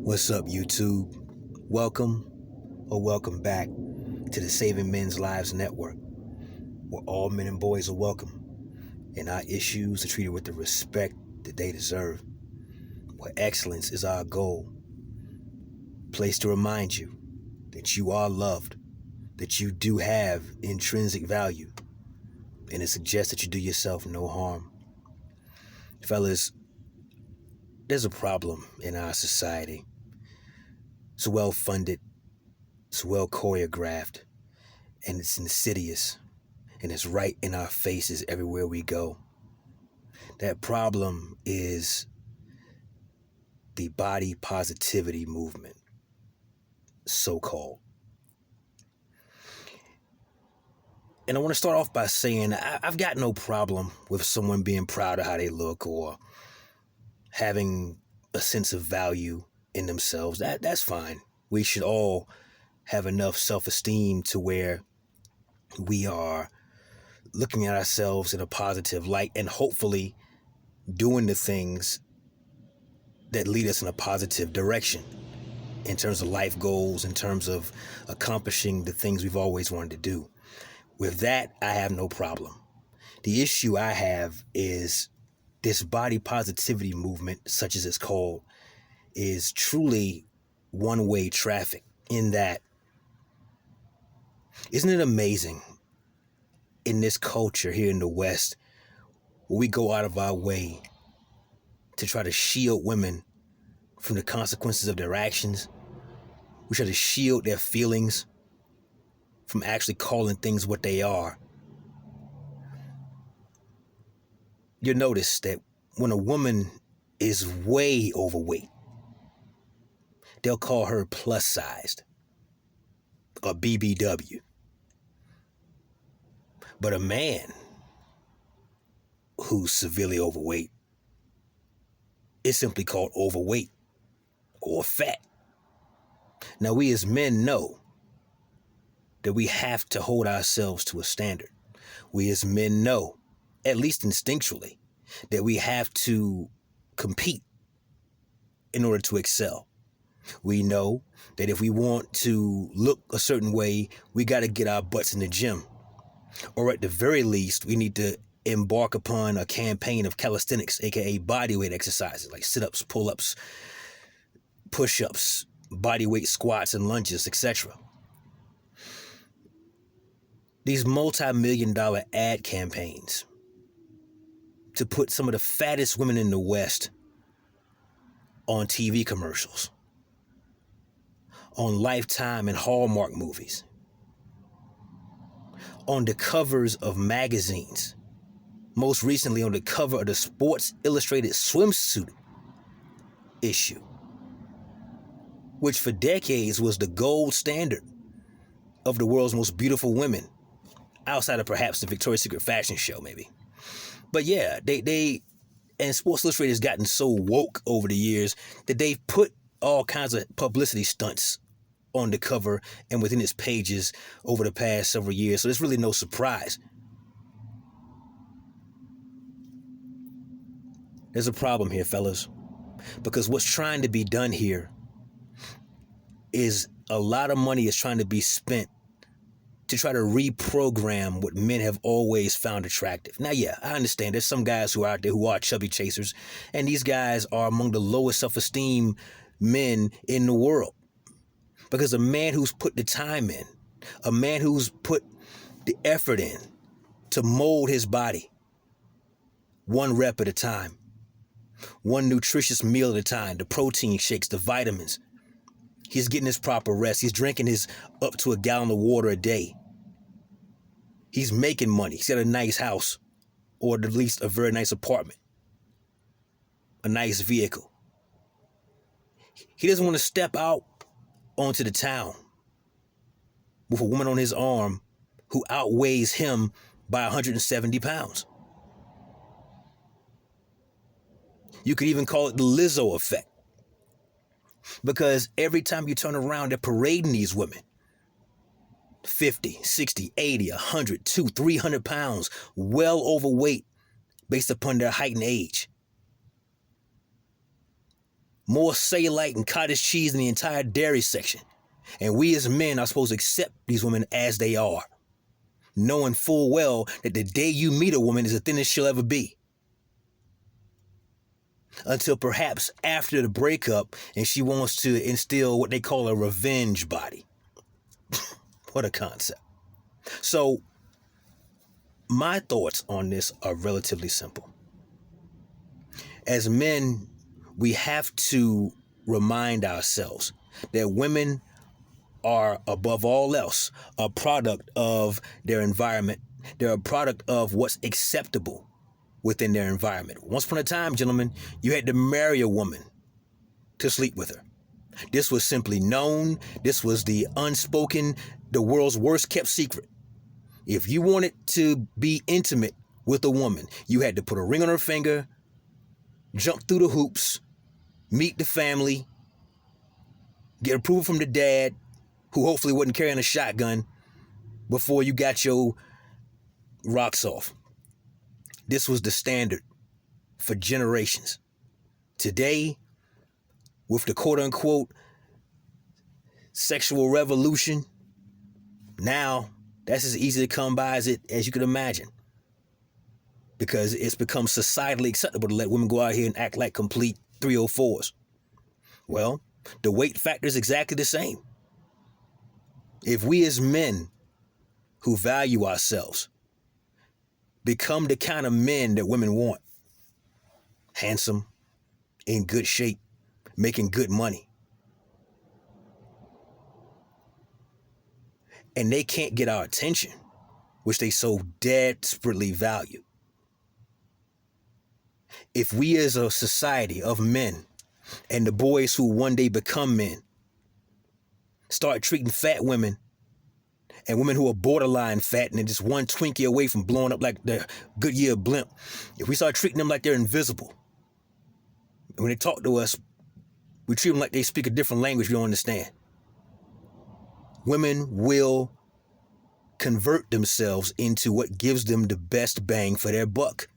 What's up, YouTube? Welcome or welcome back to the Saving Men's Lives Network, where all men and boys are welcome and our issues are treated with the respect that they deserve, where excellence is our goal. Place to remind you that you are loved, that you do have intrinsic value, and it suggests that you do yourself no harm. Fellas, there's a problem in our society. It's well funded, it's well choreographed, and it's insidious, and it's right in our faces everywhere we go. That problem is the body positivity movement, so-called. And I want to start off by saying I've got no problem with someone being proud of how they look or having a sense of value in themselves. That's fine. We should all have enough self-esteem to where we are looking at ourselves in a positive light and hopefully doing the things that lead us in a positive direction in terms of life goals, in terms of accomplishing the things we've always wanted to do. With that, I have no problem. The issue I have is this body positivity movement, such as it's called, is truly one-way traffic in that, isn't it amazing in this culture here in the West, where we go out of our way to try to shield women from the consequences of their actions. We try to shield their feelings from actually calling things what they are. You'll notice that when a woman is way overweight, they'll call her plus sized or BBW. But a man who's severely overweight is simply called overweight or fat. Now, we as men know that we have to hold ourselves to a standard. We as men know, at least instinctually, that we have to compete in order to excel. We know that if we want to look a certain way, we got to get our butts in the gym. Or at the very least, we need to embark upon a campaign of calisthenics, aka bodyweight exercises like sit-ups, pull-ups, push-ups, bodyweight squats and lunges, etc. These multi-million-dollar ad campaigns to put some of the fattest women in the West on TV commercials, on Lifetime and Hallmark movies, on the covers of magazines, most recently on the cover of the Sports Illustrated swimsuit issue, which for decades was the gold standard of the world's most beautiful women, outside of perhaps the Victoria's Secret fashion show, maybe. But yeah, they and Sports Illustrated has gotten so woke over the years that they've put all kinds of publicity stunts on the cover and within its pages over the past several years. So there's really no surprise. There's a problem here, fellas, because what's trying to be done here is a lot of money is trying to be spent to try to reprogram what men have always found attractive. Now, yeah, I understand there's some guys who are out there who are chubby chasers, and these guys are among the lowest self-esteem men in the world. Because a man who's put the time in, a man who's put the effort in to mold his body, one rep at a time, one nutritious meal at a time, the protein shakes, the vitamins, he's getting his proper rest, he's drinking his up to a gallon of water a day. He's making money. He's got a nice house, or at least a very nice apartment, a nice vehicle. He doesn't want to step out onto the town with a woman on his arm who outweighs him by 170 pounds. You could even call it the Lizzo effect, because every time you turn around, they're parading these women. 50, 60, 80, 100, 200, 300 pounds, well overweight based upon their height and age. more cellulite and cottage cheese than the entire dairy section. And we as men are supposed to accept these women as they are, knowing full well that the day you meet a woman is the thinnest she'll ever be. Until perhaps after the breakup and she wants to instill what they call a revenge body. What a concept. So my thoughts on this are relatively simple. As men, we have to remind ourselves that women are, above all else, a product of their environment. They're a product of what's acceptable within their environment. Once upon a time, gentlemen, you had to marry a woman to sleep with her. This was simply known. This was the unspoken, the world's worst kept secret. If you wanted to be intimate with a woman, you had to put a ring on her finger, jump through the hoops, meet the family, get approval from the dad, who hopefully wasn't carrying a shotgun, before you got your rocks off. This was the standard for generations. Today, with the quote-unquote sexual revolution, now that's as easy to come by as you could imagine. Because it's become societally acceptable to let women go out here and act like complete 304s. Well, the weight factor is exactly the same. If we as men who value ourselves become the kind of men that women want, handsome, in good shape, making good money, and they can't get our attention, which they so desperately value. If we as a society of men and the boys who one day become men start treating fat women and women who are borderline fat and they're just one Twinkie away from blowing up like the Goodyear blimp, if we start treating them like they're invisible, and when they talk to us, we treat them like they speak a different language we don't understand, women will convert themselves into what gives them the best bang for their buck.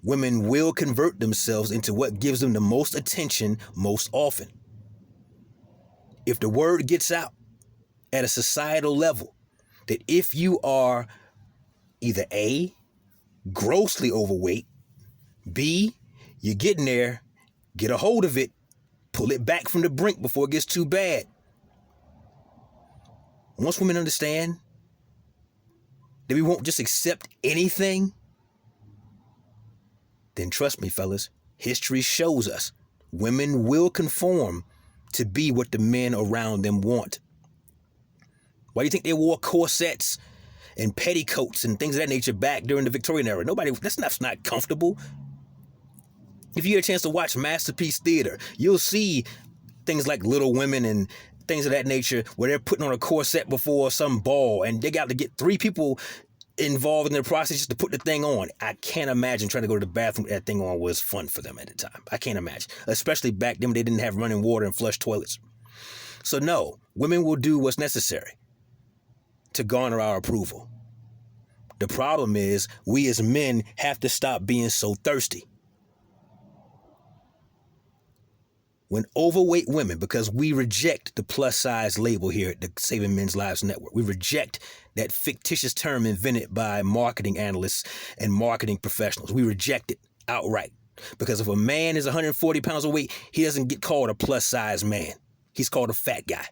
Women will convert themselves into what gives them the most attention most often. If the word gets out at a societal level that if you are either A, grossly overweight, B, you're getting there, get a hold of it, pull it back from the brink before it gets too bad. Once women understand that we won't just accept anything, then trust me, fellas, history shows us women will conform to be what the men around them want. Why do you think they wore corsets and petticoats and things of that nature back during the Victorian era? That's not comfortable. If you get a chance to watch Masterpiece Theater, you'll see things like Little Women and things of that nature where they're putting on a corset before some ball and they got to get 3 people involved in the process just to put the thing on. I can't imagine trying to go to the bathroom with that thing on was fun for them at the time. I can't imagine. Especially back then when they didn't have running water and flush toilets. So no, women will do what's necessary to garner our approval. The problem is we as men have to stop being so thirsty. When overweight women, because we reject the plus size label here at the Saving Men's Lives Network, we reject that fictitious term invented by marketing analysts and marketing professionals. We reject it outright. Because if a man is 140 pounds overweight, he doesn't get called a plus size man. He's called a fat guy.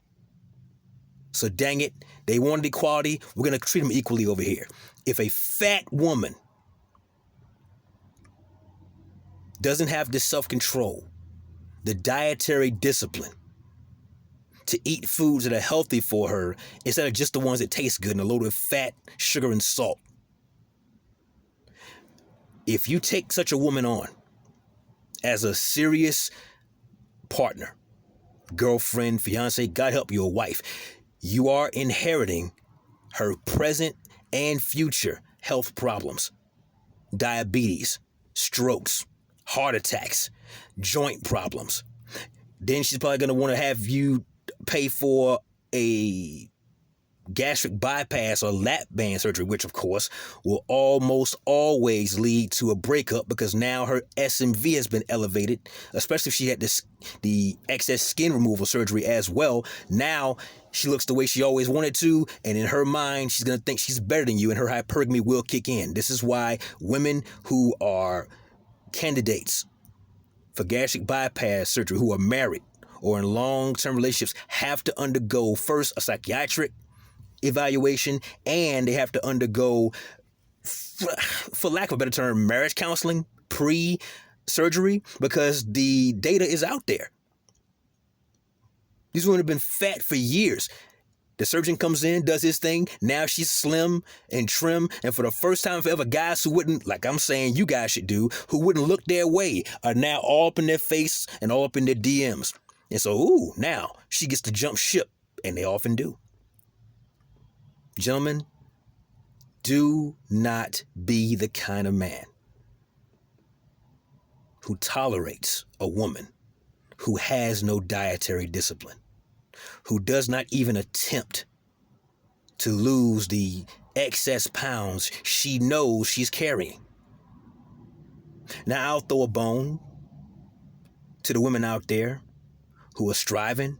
So dang it, they wanted equality. We're going to treat them equally over here. If a fat woman doesn't have the self-control, the dietary discipline to eat foods that are healthy for her instead of just the ones that taste good and are loaded with fat, sugar, and salt. If you take such a woman on as a serious partner, girlfriend, fiance, God help you, a wife, you are inheriting her present and future health problems, diabetes, strokes, heart attacks, joint problems. Then she's probably going to want to have you pay for a gastric bypass or lap band surgery, which of course will almost always lead to a breakup because now her SMV has been elevated, especially if she had the excess skin removal surgery as well. Now she looks the way she always wanted to, and in her mind, she's going to think she's better than you, and her hypergamy will kick in. This is why women who are candidates for gastric bypass surgery, who are married or in long-term relationships, have to undergo first a psychiatric evaluation, and they have to undergo, for lack of a better term, marriage counseling pre-surgery, because the data is out there. These women have been fat for years. The surgeon comes in, does his thing. Now she's slim and trim. And for the first time ever, guys who wouldn't, like I'm saying you guys should do, who wouldn't look their way, are now all up in their face and all up in their DMs. And so, now she gets to jump ship, and they often do. Gentlemen, do not be the kind of man who tolerates a woman who has no dietary discipline, who does not even attempt to lose the excess pounds she knows she's carrying. Now, I'll throw a bone to the women out there who are striving,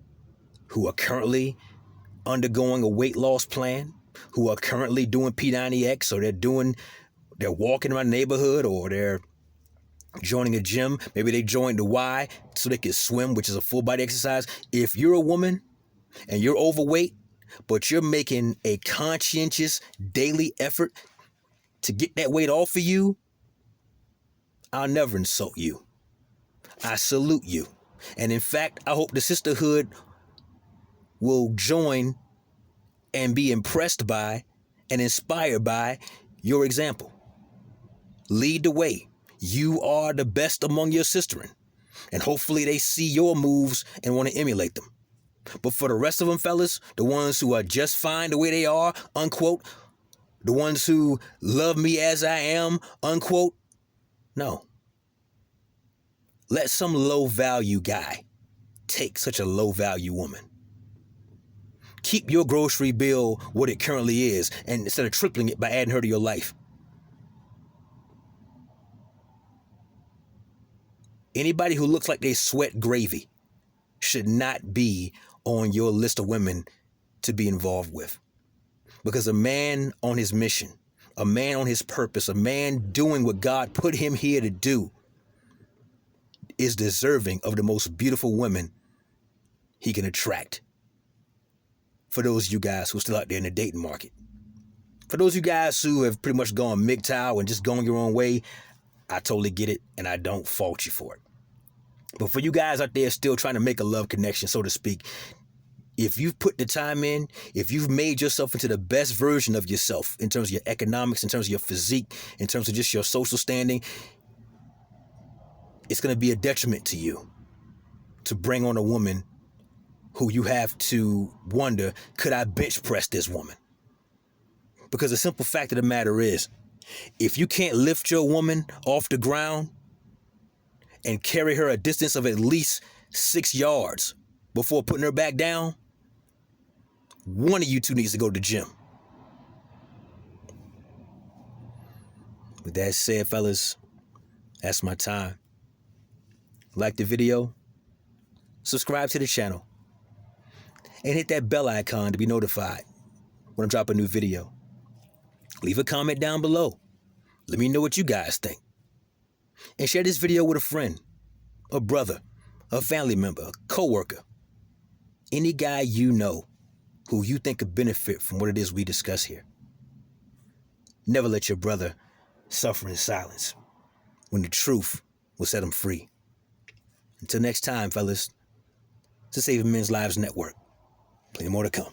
who are currently undergoing a weight loss plan, who are currently doing P90X, or they're walking around the neighborhood, or they're joining a gym. Maybe they joined the Y so they can swim, which is a full body exercise. If you're a woman and you're overweight, but you're making a conscientious daily effort to get that weight off of you, I'll never insult you. I salute you. And in fact, I hope the sisterhood will join and be impressed by and inspired by your example. Lead the way. You are the best among your sisterin. And hopefully they see your moves and want to emulate them. But for the rest of them, fellas, the ones who are just fine the way they are, unquote, the ones who love me as I am, unquote, no. Let some low-value guy take such a low-value woman. Keep your grocery bill what it currently is, and instead of tripling it by adding her to your life. Anybody who looks like they sweat gravy should not be on your list of women to be involved with. Because a man on his mission, a man on his purpose, a man doing what God put him here to do is deserving of the most beautiful women he can attract. For those of you guys who are still out there in the dating market. For those of you guys who have pretty much gone MGTOW and just gone your own way, I totally get it, and I don't fault you for it. But for you guys out there still trying to make a love connection, so to speak, if you've put the time in, if you've made yourself into the best version of yourself in terms of your economics, in terms of your physique, in terms of just your social standing, it's going to be a detriment to you to bring on a woman who you have to wonder, could I bench press this woman? Because the simple fact of the matter is, if you can't lift your woman off the ground and carry her a distance of at least 6 yards before putting her back down, one of you two needs to go to the gym. With that said, fellas, that's my time. Like the video, subscribe to the channel, and hit that bell icon to be notified when I drop a new video. Leave a comment down below. Let me know what you guys think. And share this video with a friend, a brother, a family member, a coworker, any guy you know who you think could benefit from what it is we discuss here. Never let your brother suffer in silence when the truth will set him free. Until next time, fellas, to Saving Men's Lives Network. Plenty more to come.